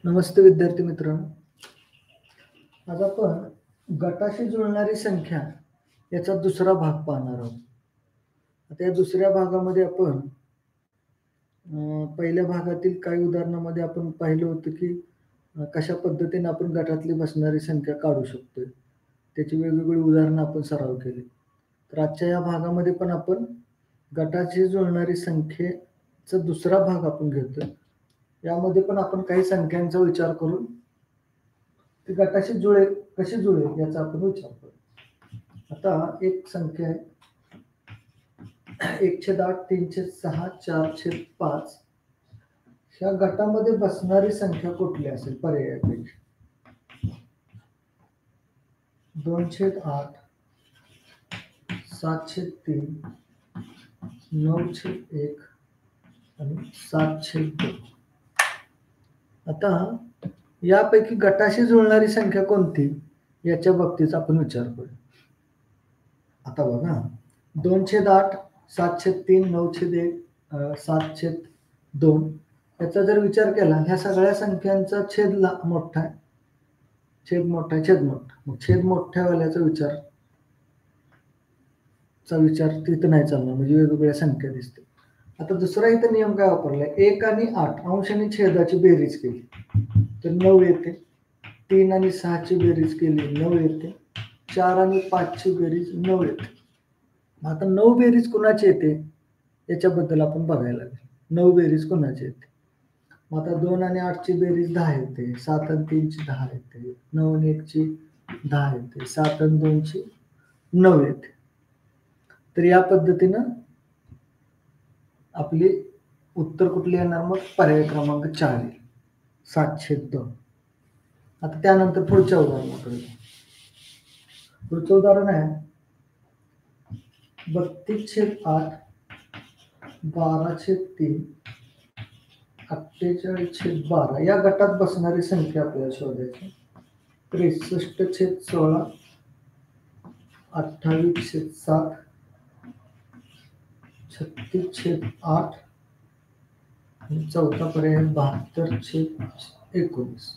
नमस्ते विद्यार्थी मित्रांनो. आज आपण गटाशी जुळणारी संख्या याचा दुसरा भाग पाहणार आहोत. आता या दुसऱ्या भागामध्ये आपण पहिल्या भागातील काही उदाहरणामध्ये आपण पाहिलं होतं की कशा पद्धतीने आपण गटातली बसणारी संख्या काढू शकतो. त्याची वेगवेगळी उदाहरणं आपण सराव केले. तर आजच्या या भागामध्ये पण आपण गटाशी जुळणारी संख्येचा दुसरा भाग आपण घेतोय. यामध्ये पण आपण काही संख्यांचा विचार करून ती गटाशी कशी जुळेल याचा आपण विचार करू. आता एक संख्या आहे 1/8, 3/6, 4/5. ह्या गटामध्ये बसणारी संख्या कुठली असेल पर्यायापैकी? 2/8, 7/3, 9/1 आणि 7/2. आता यापैकी गटाशी जुळणारी संख्या कोणती याच्या बाबतीत आपण विचार करू. आता बघा 2/8, 7/3, 9/1, 7/2 याचा जर विचार केला, ह्या सगळ्या संख्यांचा छेद मोठा आहे, छेद मोठा आहे, छेद मोठा. मग छेद मोठ्यावाल्याचा विचार तिथं नाही चालणार, म्हणजे वेगवेगळ्या संख्या दिसते. आता दुसरा इथं नियम काय वापरलाय? 1 आणि 8 अंश आणि छेदाची बेरीज केली तर 9 येते. 3 आणि 6 ची बेरीज केली 9 येते. 4 आणि 5 ची बेरीज 9 येते. आता 9 बेरीज कुणाची येते याच्याबद्दल आपण बघायला लागेल. 9 बेरीज कुणाची येते? मग आता 2 आणि 8 ची बेरीज 10 येते. 7 आणि 3 ची 10 येते. 9 आणि 1 ची 10 येते. 7 आणि 2 ची 9 येते. तर या पद्धतीनं आपली उत्तर कुठली येणार? मग पर्याय क्रमांक 4 येईल, 7/2. आता त्यानंतर पुढच्या उदाहरणाकडे. पुढचं उदाहरण आहे 32/8, 12/3, 48/12. या गटात बसणारी संख्या आपल्याला शोधायची. 63/16, 28/7, 36/8 आणि चौथा पर्याय 72/19.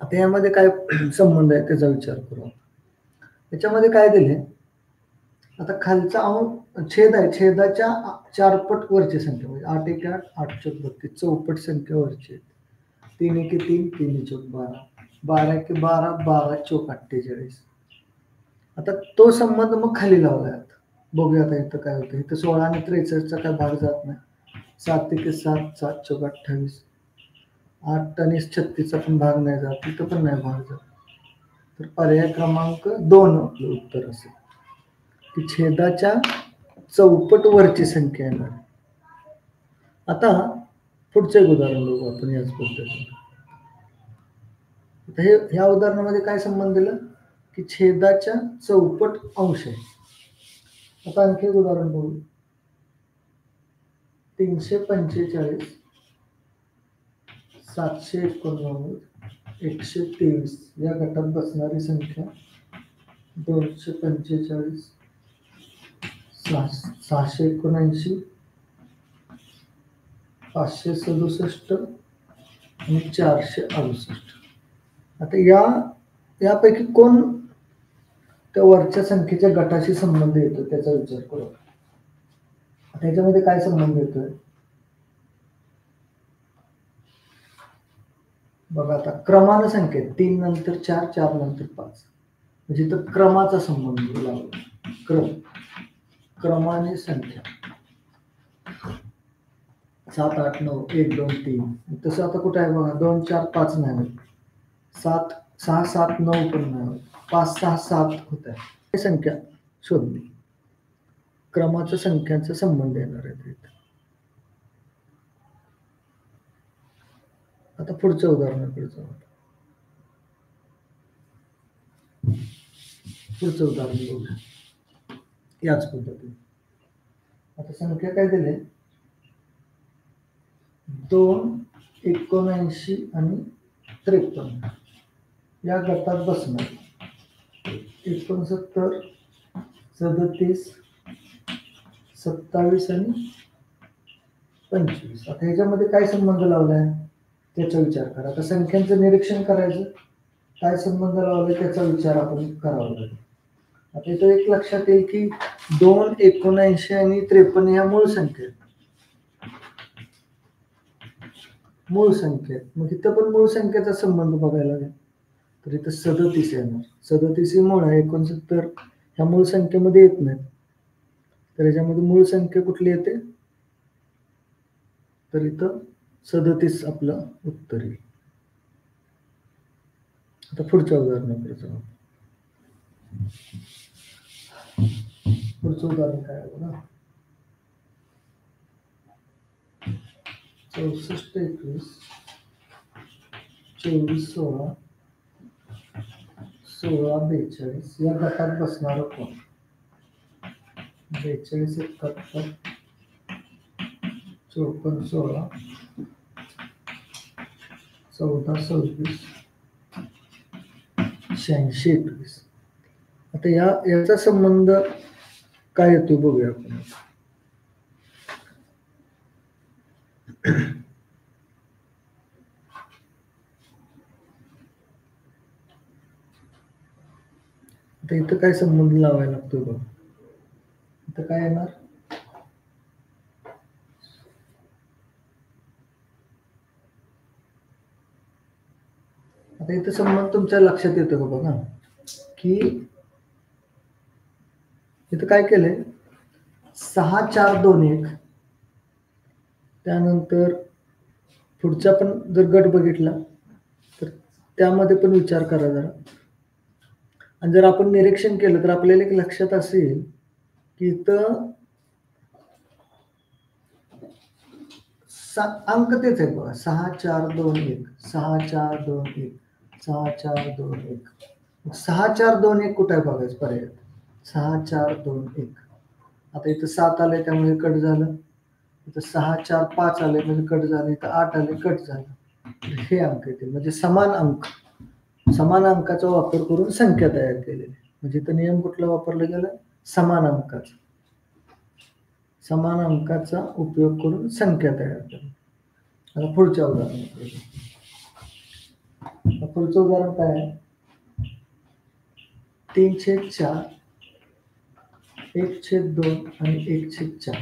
आता यामध्ये काय संबंध आहे त्याचा विचार करू. याच्यामध्ये काय दिले? आता खालचा छेद आहे, छेदाच्या 4 पट वरची संख्या, म्हणजे 8 × 8, 8 × 32 चौपट संख्या वरची आहे. 3 × 3, 3 × 12, 12 × 12, 12 × 48. आता तो संबंध मग खाली लावलाय. बघूया आता इथं काय होतं. इथं 16 आणि 63चा काय भाग जात नाही. 7 × 7, 7 × 28. 8 आणि 36चा पण भाग नाही जात. इथं पण नाही भाग जात. तर पर्याय क्रमांक 2 आपलं उत्तर असेल की छेदाच्या चौपट वरची संख्या येणार. आता पुढचं एक उदाहरण बघू आपण याच पद्धतीने. ह्या उदाहरणामध्ये काय संबंध दिला की छेदाच्या चौपट अंश आहे. आता आणखी एक उदाहरण बघू. 345, 789, 123 या गटात बसणारी संख्या 245, 679, 567 आणि 468. आता यापैकी कोण त्या वरच्या संख्येच्या गटाशी संबंध येतो त्याचा विचार करू. त्याच्यामध्ये काय संबंध येतोय बघा. आता क्रमानं संख्या 3 नंतर 4, 4 नंतर 5, म्हणजे इथं क्रमाचा संबंध लावला. क्रमाने संख्या 7, 8, 9, 1, 2, 3. तसं आता कुठे आहे बघा. 2, 4, 5 नाही होत. 7, 6, 7, 9 पण नाही होत. 5, 6, 7 होत आहे. ही संख्या शोधली. क्रमाच्या संख्यांचा संबंध येणार आहे. आता पुढच्या उदाहरणाकडे जाऊ. पुढचं उदाहरण बघूया याच पद्धतीने. आता संख्या काय दिली? 2, 79 आणि 53 या गटात बसणार 69, 37, 27 आणि 25. आता ह्याच्यामध्ये काय संबंध लावलाय त्याचा विचार करा. आता संख्यांचं निरीक्षण करायचं, काय संबंध लावले त्याचा विचार आपण करावा लागेल. आता इथं एक लक्षात येईल की 2, 79 आणि 53 ह्या मूळ संख्या आहेत. मूळ संख्या आहेत. मग इथं पण मूळ संख्येचा संबंध बघायला लागेल. तर इथं 37 येणार. 37 ही मूळ आहे. 69 ह्या मूळ संख्येमध्ये येत नाहीत. तर याच्यामध्ये मूळ संख्या कुठली येते? तर इथं 37 आपलं उत्तर येईल. आता पुढच्या उदाहरणाकडे जाऊ. पुढचं उदाहरण काय आहे बघा. 64, 21, 24, 16, 16, 42 या गटात बसणार कोण? 42, 71, 54, 16, 14, 26, 86, 21. आता याचा संबंध काय येतो बघूया आपण. आता इथं काय संबंध लावायला लागतोय बघ. इथं काय येणार? आता इथं संबंध तुमच्या लक्षात येतो का बघा, की इथं काय केलंय? 6, 4, 2, 1. त्यानंतर पुढचा पण जर गट बघितला तर त्यामध्ये पण विचार करा जरा. आणि जर आपण निरीक्षण केलं तर आपल्याला एक लक्षात असेल की इथं अंक तेच आहे बघा. 6, 4, 2, 1, 6, 4, 2, 1, 6, 4, 2, 1. 6, 4, 2, 1 कुठे आहे बघायचं पर्याय. 6, 4, 2, 1. आता इथं 7 आले त्यामुळे कट झालं. इथं 6, 4, 5 आले म्हणजे कट झाले. इथं 8 आले कट झालं. हे अंक येतील म्हणजे समान अंक. समान अंकाचा वापर करून संख्या तयार केलेली. म्हणजे इथं नियम कुठला वापरला गेला? समान अंकाचा. समान अंकाचा उपयोग करून संख्या तयार करणे. आता पुढच्या उदाहरणाकडे. पुढचं उदाहरण काय आहे? 3/4, 1/2 आणि 1/4.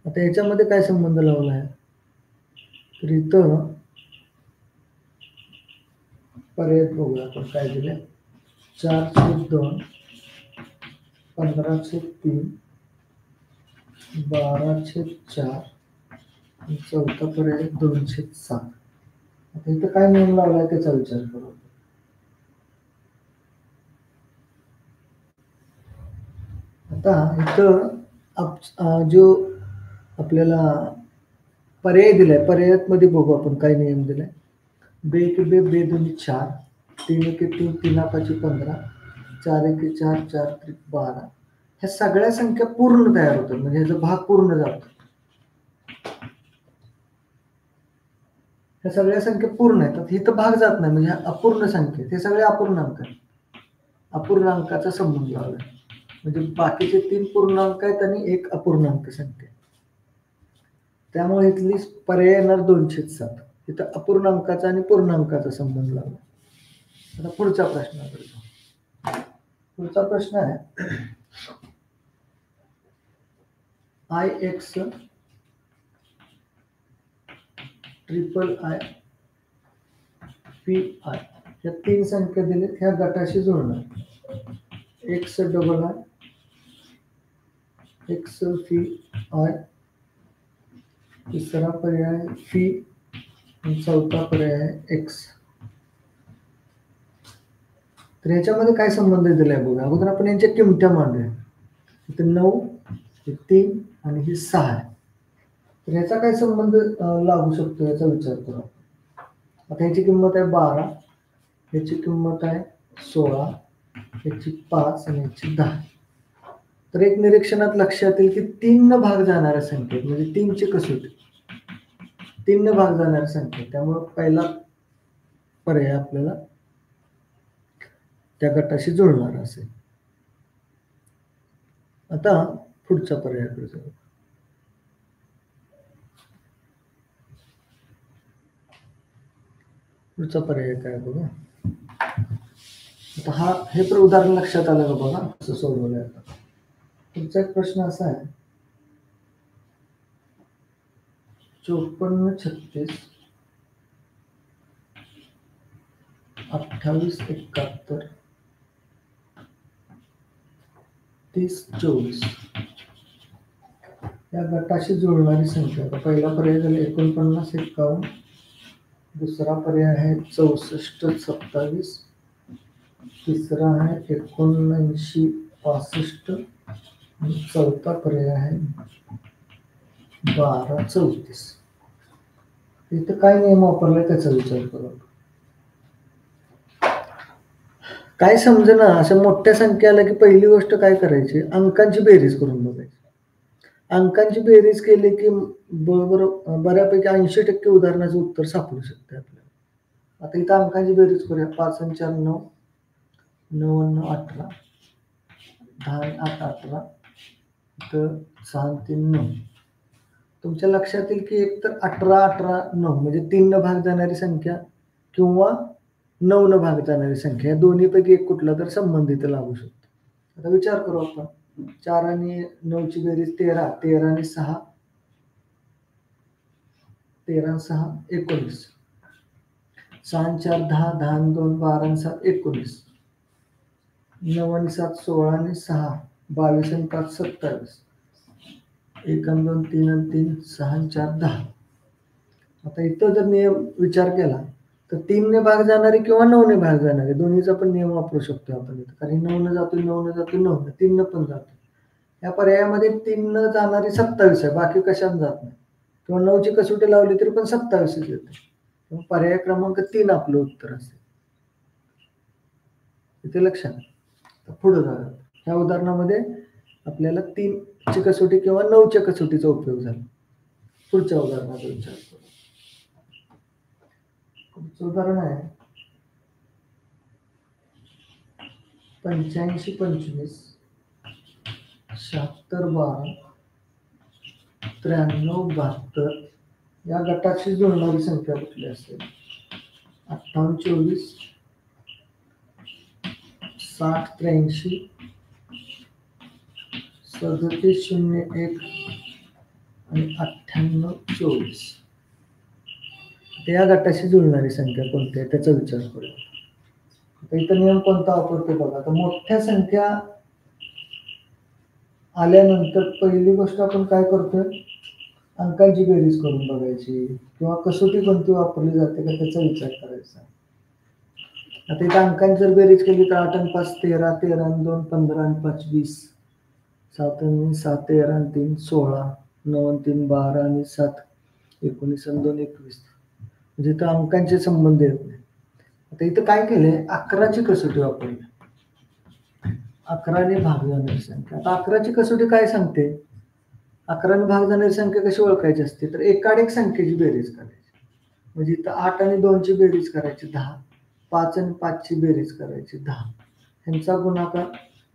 आता याच्यामध्ये काय संबंध लावला आहे? तर इथं पर्याय बघूया आपण काय दिले. 4/2, 15/3, 12/4 आणि चौथा पर्याय 2/7. आता इथं काय नियम लावलाय त्याचा विचार करू. आता इथं जो आपल्याला पर्याय दिलाय, पर्यायात मध्ये बघू आपण काय नियम दिलाय. 2 1 2, 2 2 4, 3 1 3, 3 5 15, 4 1 4, 4 3 12. ह्या सगळ्या संख्या पूर्ण तयार होतात म्हणजे ह्याचा भाग पूर्ण जातो. ह्या सगळ्या संख्या पूर्ण आहेत. इथं भाग जात नाही म्हणजे अपूर्ण संख्या. हे सगळे अपूर्णांक आहेत. अपूर्णांकाचा संबंध लावलाय. म्हणजे बाकीचे 3 पूर्णांक आहेत आणि 1 अपूर्णांक संख्या. त्यामुळे इथली पर्याय येणार 2/7. इथं अपूर्णांकाचा आणि पूर्णांकाचा संबंध लावला. आता पुढचा प्रश्नाकडे जाऊ. पुढचा प्रश्न आहे IX III PI या 3 संख्या दिलेत. ह्या गटाशी जुळणार. XII, XPI, तिसरा पर्याय फी आणि चौथा पर्याय X. तर ह्याच्यामध्ये काय संबंध दिलाय बघा. अगोदर आपण यांच्या किमत्या मांडूया. इथे 9, 3 आणि ही 6 आहे. तर ह्याचा काय संबंध लागू शकतो याचा विचार करू. आता ह्याची किंमत आहे 12, ह्याची किंमत आहे 16, ह्याची 5 आणि ह्याची 10. तर एक निरीक्षणात लक्षात येईल की 3 न भाग जाणाऱ्या संख्येत म्हणजे 3 ची कसोटी. 3 न भाग जाणाऱ्या संख्या. त्यामुळे पहिला पर्याय आपल्याला त्या गटाशी जुळणार असेल. आता पुढच्या पर्यायाकडे जाऊ. पुढचा पर्याय काय बघा. आता हे पण उदाहरण लक्षात आलं का बघा कसं सोडवलंय. आता पुढचा एक प्रश्न असा आहे, 54 36 28 71 30 24 या गटाशी जुळणारी संख्या. पहिला पर्याय झाला 49 51, दुसरा पर्याय आहे 64 27, तिसरा आहे 79 65 आणि चौथा पर्याय आहे 12 34. इथं काय नियम वापरलाय त्याचा विचार करू. काय समजेना अशा मोठ्या संख्या आल्या की पहिली गोष्ट काय करायची, अंकांची बेरीज करून बघायची. अंकांची बेरीज केली की बरोबर बऱ्यापैकी 80% उदाहरणाचं उत्तर सापडू शकते आपल्याला. आता इथं अंकांची बेरीज करूया. 5 आणि 4 9, 9 आणि 18, 10 आणि 8 18, इथं 6 आणि 3 9. तुमच्या लक्षात येईल की एकतर 18 18 9 म्हणजे 3 न भाग जाणारी संख्या किंवा 9 न भाग जाणारी संख्या, या दोन्हीपैकी एक कुठला तर संबंधित लागू शकतो. आता विचार करू आपण. 4 आणि 9 ची बेरीज 13, 13 आणि 6 13 आणि 6 19, 6 आणि 4 10, 10 आणि 2 12 आणि 7 19, 9 आणि 7 16 आणि 6 22 आणि 5 27, 1 आणि 2 3 आणि 3 6 आणि 4 10. आता इथं जर नियम विचार केला तर 3 ने भाग जाणारे किंवा 9 ने भाग जाणारे दोन्हीचा पण नियम वापरू शकतो आपण इथं. कारण 9 न जातो 9 न जातो 9 न 3 न पण जातो. या पर्यायामध्ये 3 न जाणारी 27 आहे, बाकी कशात जात नाही. किंवा 9 ची कसोटी लावली तरी पण 27 येते. पर्याय क्रमांक 3 आपलं उत्तर असेल. इथे लक्षात. पुढे जाऊया. ह्या उदाहरणामध्ये आपल्याला 3 ची कसोटी किंवा 9 च्या कसोटीचा उपयोग झाला. पुढच्या उदाहरणाचा विचार करू. पुढचं उदाहरण आहे 85 25 76 12 93 72 या गटाशी जुळणारी संख्या कुठली असेल. 58 24 60 83 37 01 आणि 98 24. या गटाशी जुळणारी संख्या कोणती आहे त्याचा विचार करूया. आता इथं नियम कोणता वापरतो बघा. आता मोठ्या संख्या आल्यानंतर पहिली गोष्ट आपण काय करतोय, अंकांची बेरीज करून बघायची किंवा कसोटी कोणती वापरली जाते का त्याचा विचार करायचा. आता इथं अंकांची जर बेरीज केली तर 8 आणि 5 13, 13 आणि 2 15 आणि 5 20, 7 आणि 7 13 आणि 3 16, 9 आणि 3 12 आणि 7 19 आणि 2 21. म्हणजे इथं अंकांचे संबंध येत नाही. आता इथं काय केलंय, 11ची कसोटी वापरली. 11 ने भाग जाणारी संख्या. आता 11ची कसोटी काय सांगते, 11 ने भाग जाणारी संख्या कशी ओळखायची असते तर एकाडेक संख्येची बेरीज करायची. म्हणजे इथं 8 आणि 2 ची बेरीज करायची 10, 5 आणि 5 ची बेरीज करायची 10, ह्यांचा गुणाकार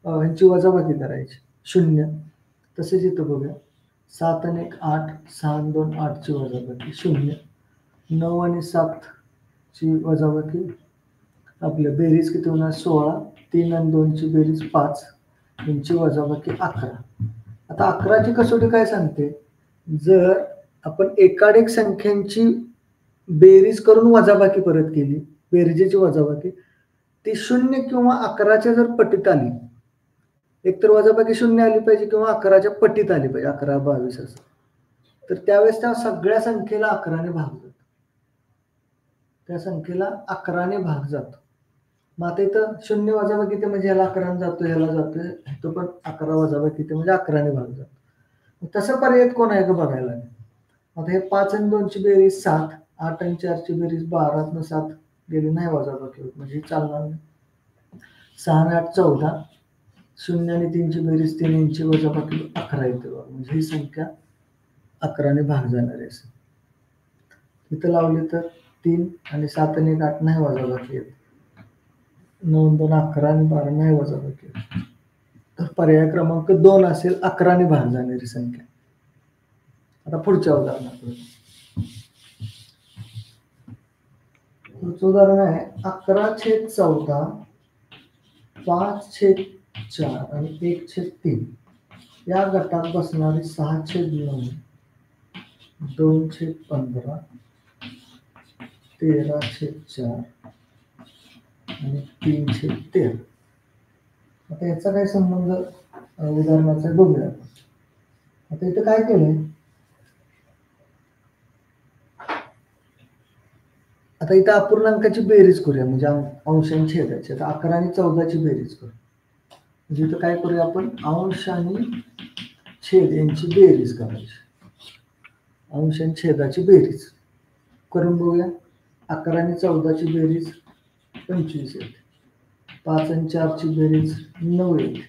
ह्यांची वजाबाकी करायची 0. तसेच इथं बघूया 7 आणि 1 8, 6 आणि 2 8 ची वजाबाकी 0, 9 आणि 7 ची वजाबाकी आपल्या बेरीज किती होणार 16, 3 आणि 2 ची बेरीज 5, यांची वजाबाकी 11. आता 11ची कसोटी काय सांगते, जर आपण एकाडेक संख्यांची बेरीज करून वजाबाकी परत केली, बेरजेची वजाबाकी ती 0 किंवा 11च्या जर पटीत आली, एकतर वजाबाकी 0 आली पाहिजे किंवा 11च्या पटीत आली पाहिजे, 11 22 असं, तर त्यावेळेस त्या सगळ्या संख्येला 11 ने भाग जातो. त्या संख्येला 11 ने भाग जातो. मग आता इथं 0 वजाबाकी ते म्हणजे ह्याला 11 जातो, ह्याला जातोय, तो पण 11 वजाबाकी ते म्हणजे 11 ने भाग जातो. तसं पर्याय कोण आहे का बघायला. आता हे 5 आणि 2 ची बेरीज 7, 8 आणि 4 ची बेरीज 12 न 7 गेली नाही वजाबाकी होत म्हणजे चालणार नाही. 6 आणि 8 14, 0 आणि 3 ची बेरीज 3 यांची वजाबाकी 11 येते म्हणजे ही संख्या 11 ने भाग जाणारी असेल. इथं लावली तर 3 आणि 7 आणि 1 8 नाही वजाबाकी येत, 9 2 11 आणि 12 नाही वजाबाकी येत. तर पर्याय क्रमांक 2 असेल 11 ने भाग जाणारी संख्या. आता पुढच्या उदाहरणाकडे. पुढचं उदाहरण आहे 11/14, 5/4 आणि 1/3 या गटात बसणारी 6/9, 2/15, 13/4 आणि 3/13. आता याचा काय संबंध उदाहरणाचा बघूया. आता इथं काय केलंय, आता इथं अपूर्णांकाची बेरीज करूया, म्हणजे अंश आणि छेदाची. आता 11 आणि 14ची बेरीज करू. म्हणजे इथं काय करूया आपण, अंश आणि छेद यांची बेरीज करायची. अंश आणि छेदाची बेरीज करून बघूया. 11 आणि 14ची बेरीज 25 येते. 5 आणि 4ची बेरीज 9 येते.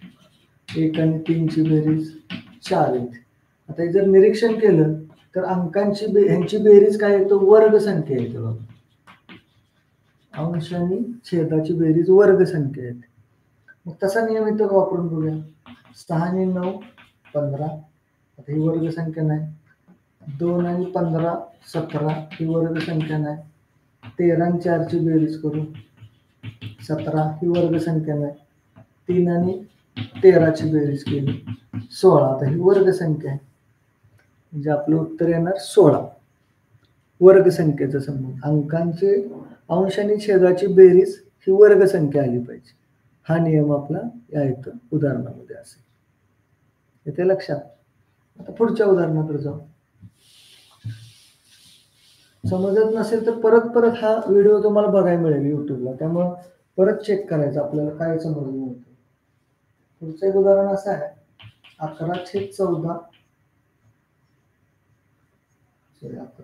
1 आणि 3ची बेरीज 4 येते. आता जर निरीक्षण केलं तर अंकांची ह्यांची बेरीज काय येतो, वर्ग संख्या येते बघा. अंश आणि छेदाची बेरीज वर्ग संख्या येते. मग तसा नियम इथं वापरून बघूया. 6 आणि 9 15, आता ही वर्ग संख्या नाही. 2 आणि 15 17, ही वर्ग संख्या नाही. 13 आणि 4ची बेरीज करू, 17, ही वर्ग संख्या नाही. 3 आणि 13ची बेरीज केली 16, आता ही वर्ग संख्या आहे. म्हणजे आपलं उत्तर येणार 16. वर्ग संख्येचा संबंध, अंकांचे अंश आणि छेदाची बेरीज ही वर्ग संख्या आली पाहिजे. हा नियम आपला या इथं उदाहरणामध्ये असेल. येते लक्षात. आता पुढच्या उदाहरणाकडे जाऊ. समजत नसेल तर परत हा व्हिडिओ तुम्हाला बघायला मिळेल युट्यूबला, त्यामुळं परत चेक करायचं आपल्याला काय समजलं होतं. पुढचं एक उदाहरण असं आहे 11/14, 76,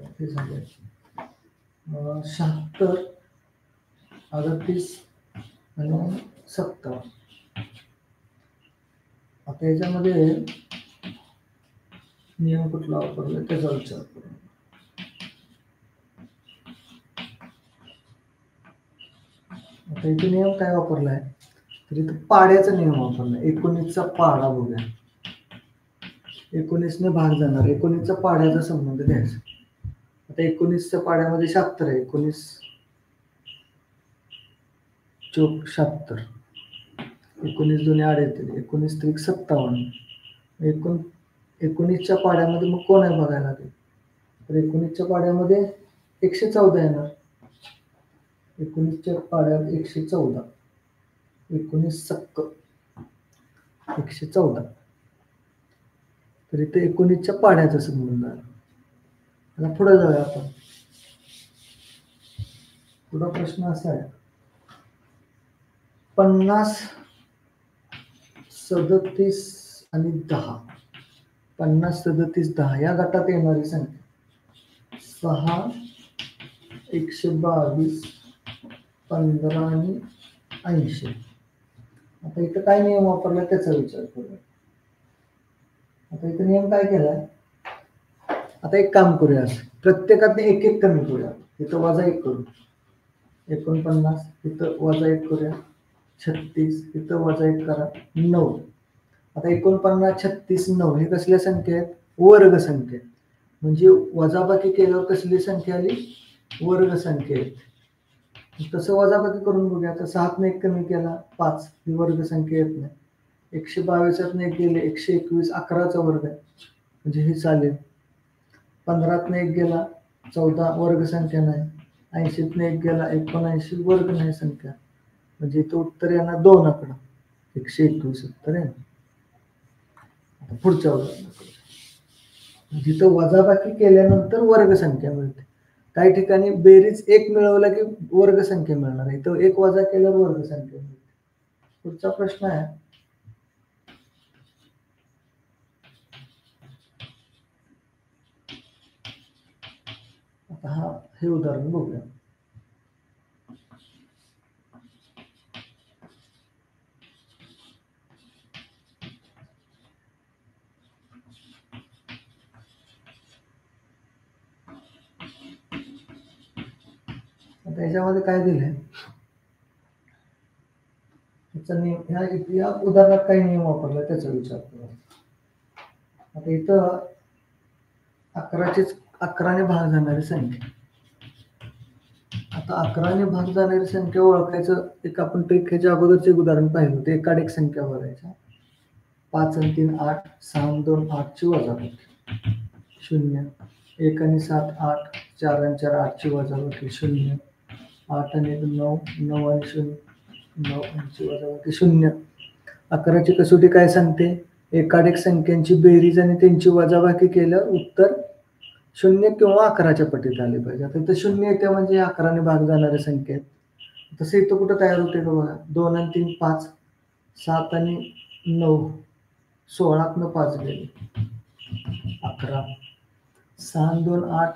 38 आणि 57. आता याच्यामध्ये नियम कुठला वापरला त्याचा विचार करू. आता इथे नियम काय वापरलाय, तर इथं पाड्याचा नियम वापरलाय. 19चा पाडा बघूया. 19ने भाग जाणार, 19चा पाड्याचा संबंध घ्यायचा. आता 19च्या पाड्यामध्ये 76 आहे. 19 चौक 76, 19 दोन्ही आड येतील, 19 त्रिक 57. 19च्या पाड्यामध्ये मग कोण आहे बघायला लागेल. तर 19च्या पाड्यामध्ये 114 येणार. 19च्या पाड्यात 114, 19 सक्क 114. तर इथे 19च्या पाड्याचा संबंध आहे. आता पुढे जाऊया आपण. पुढा प्रश्न असा आहे 50, 37 आणि 10. 50, 37, 10 या गटात येणारी संख्या 6, 122, 15 आणि 80. आता इथं काय नियम वापरला त्याचा विचार करूया. आता इथं नियम काय केलाय, आता एक काम करूया, प्रत्येकात एक एक कमी करूया. इथं वजा 1 करू, 49, इथं वजा 1 करूया, 36, इथं वजा 1 करा, 9. आता 49, 36, 9 हे कसल्या संख्या आहेत, वर्ग संख्या. म्हणजे वजाबाकी केल्यावर कसली संख्या आली, वर्ग संख्या आहेत. तसं वजाबाकी करून बघूया. आता 7ने 1 कमी केला 5, ही वर्ग संख्या येत नाही. 122ने 1 गेले 121, 11चा वर्ग आहे म्हणजे हे चालेल. 15ने 1 गेला 14, वर्ग संख्या नाही. 80ने 1 गेला 79, वर्ग नाही संख्या, म्हणजे इथं उत्तर येणार 2 आकडा 121 उत्तर आहे. पुढच्या उदाहरणाकडे, जिथं वजाबाकी केल्यानंतर वर्ग संख्या मिळते. काही ठिकाणी बेरीज 1 मिळवला की वर्ग संख्या मिळणार आहे, इथं 1 वजा केल्यावर वर्ग संख्या मिळते. पुढचा प्रश्न आहे आता हे उदाहरण बघूया. आता याच्यामध्ये काय दिलंय, या उदाहरणात काही नियम वापरला त्याचा विचार करू. आता इथं 11ने भाग जाणारी संख्या, आता 11ने भाग जाणारी संख्या ओळखायचं एक आपण ट्रिक ह्याच्या अगोदरचे एक उदाहरण पाहिलं होतं. एकाड एक संख्या बघायच्या. 5 आणि 3 8, 6 आणि 2 8 ची वजाबाकी 0, 1 आणि 7 8, 4 आणि 4 8 ची वजाबाकी 0, 8 आणि 1 9, 9 आणि 0 9 ची वजाबाकी 0. 11ची कसोटी काय सांगते? एकाड एक संख्यांची बेरीज आणि त्यांची वजाबाकी केलं उत्तर 0 किंवा 11च्या पटीत आले पाहिजे. आता इथं 0 येते म्हणजे 11ने भाग जाणाऱ्या संख्या आहेत. तसं इथं कुठं तयार होते का बघा. 2 आणि 3 5, 7 आणि 9 16तनं 5 गेले 11, 6 आणि 2 8,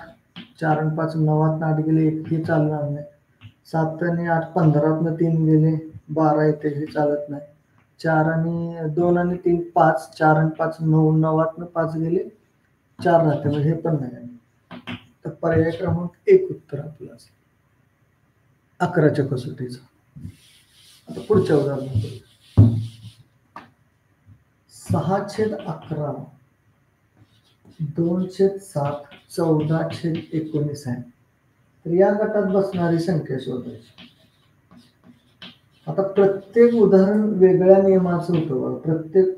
4 आणि 5 9तनं 8 गेले, हे चालणार नाही. 7 आणि 8 15तनं 3 गेले 12 येते, हे चालत नाही. 4 आणि 2 आणि 3 5, 4 आणि 5 9, 9तनं 5 गेले 4 राहते, म्हणजे हे पण नाही. तर पर्याय क्रमांक 1 उत्तर आपलं असेल 11च्या कसोटीचं. आता पुढच्या उदाहरण 6/11 2/7 14/19 आहे. तर या गटात बसणारी संख्या शोधायची. आता प्रत्येक उदाहरण वेगळ्या नियमाचं होतं बघा. प्रत्येक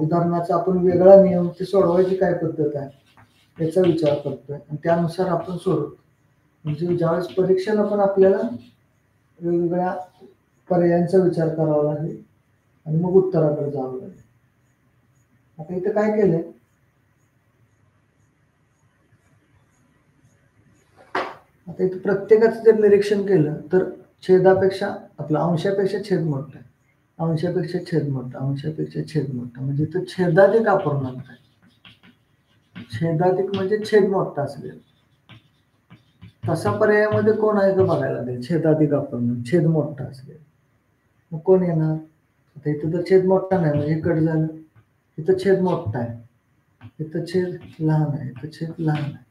उदाहरणाचा आपण वेगळा नियम, ते सोडवायची काय पद्धत आहे याचा विचार करतोय आणि त्यानुसार आपण सोडवतो. म्हणजे ज्यावेळेस परीक्षेला पण आपल्याला वेगवेगळ्या पर्यायांचा विचार करावा लागेल आणि मग उत्तराकडे जावं लागेल. आता इथं काय केलंय, आता इथं प्रत्येकाचं जर निरीक्षण केलं तर छेदापेक्षा आपला अंशापेक्षा छेद मोठा आहे, अंशापेक्षा छेद मोठा, अंशापेक्षा छेद मोठा, म्हणजे इथं छेदाधिक अपूर्णांक आहे. छेदाधिक म्हणजे छेद मोठा असेल. तसा पर्यायामध्ये कोण आहे का बघायला लागेल. छेदाधिक अपूर्णांक, छेद मोठा असेल मग कोण येणार. आता इथं तर छेद मोठा नाही म्हणजे कट झालं. इथं छेद मोठा आहे, इथं छेद लहान आहे, इथं छेद लहान आहे,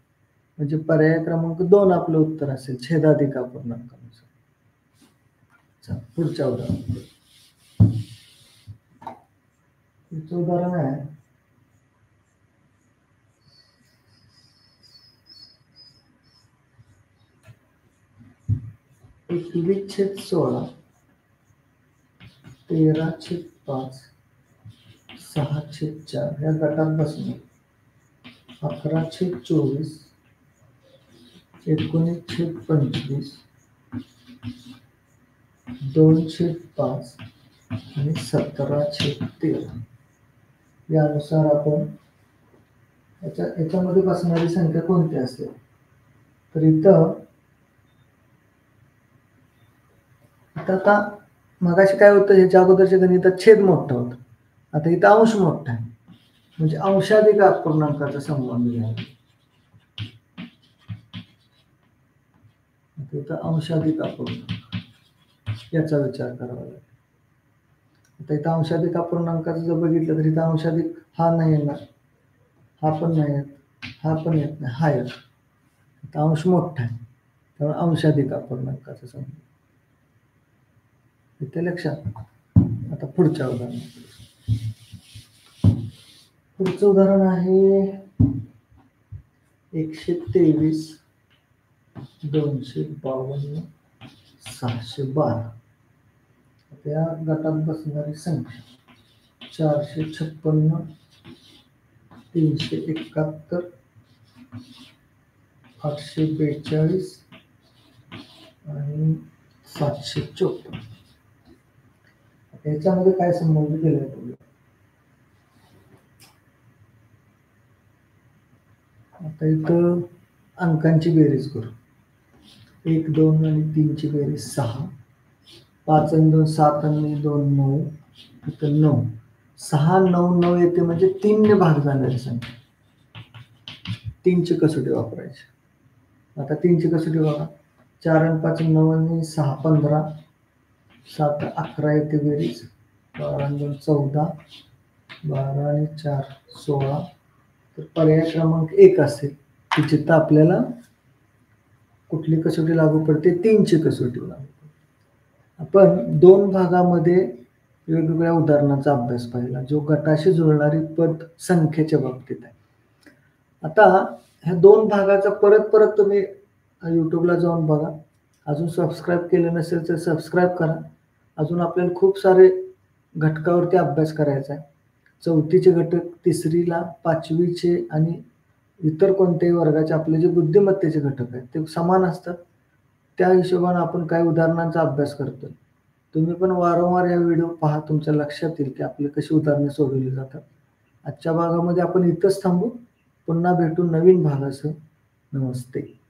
म्हणजे पर्याय क्रमांक 2 आपलं उत्तर असेल छेदाधिक अपूर्णांकानुसार. पुढच्या उदाहरण आहे 21/16 13/5 6/4 या गटात बसणे 11/24 19/25 2/5 आणि 17/13 यानुसार आपण याच्यामध्ये बसणारी संख्या कोणती असेल. तर इथं आता मगाशी काय होतं, ह्याच्या अगोदरच्या गणितात छेद मोठा होता, आता इथं अंश मोठा आहे, म्हणजे अंशाधिक अपूर्णांकाचा संबंध घ्यावा. इथं अंशाधिक अपूर्णांक याचा विचार करावा लागेल. आता इथं अंशाधिक अपूर्णांकाचं जर बघितलं तर इथं अंशाधिक हा नाही येणार, हा पण नाही येत, हा पण येत नाही, हा येत. इथं अंश मोठा आहे त्यामुळे अंशाधिक अपूर्णांकाचा संबंध इथे लक्षात. आता पुढच्या पुढचं उदाहरण आहे 123 252 612 त्या गटात बसणारी संख्या 456 371 842 आणि 754. याच्यामध्ये काय संबंध केलाय तुम्ही. आता इथं अंकांची बेरीज करू. 1 2 आणि 3 ची बेरीज 6, 5 आणि 2 7 आणि 2 9, इथं 9 6 9 9 येते म्हणजे 3 ने भाग जाणारी संख्या. 3 ची कसोटी वापरायची. आता 3 ची कसोटी बघा. 4 आणि 5 9 आणि 6 15, 7 11 येते बेरीज, 12 आणि 2 14, 12 आणि 4 16. तर पर्याय क्रमांक 1 असेल की जिथं आपल्याला कुठली कसोटी लागू पडते, 3 ची कसोटी लागू पडते. आपण 2 भागामध्ये वेगवेगळ्या उदाहरणाचा अभ्यास पाहिला जो गटाशी जुळणारी पद संख्येच्या बाबतीत आहे. आता ह्या 2 भागाचा परत तुम्ही यूट्यूबला जाऊन बघा. अजून सबस्क्राईब केलं नसेल तर सबस्क्राईब करा. अजून आपल्याला खूप सारे घटकावरती अभ्यास करायचा आहे. 4थीचे घटक, 3रीला, 5वीचे आणि इतर कोणत्याही वर्गाचे आपले जे बुद्धिमत्तेचे घटक आहेत ते समान असतात. त्या हिशोबाने आपण काही उदाहरणांचा अभ्यास करतोय. तुम्ही पण वारंवार या व्हिडिओ पहा. तुमच्या लक्षात येईल की आपले कशी उदाहरणे सोडवली जातात. आजच्या भागामध्ये आपण इथंच थांबू. पुन्हा भेटू नवीन भागासह. नमस्ते.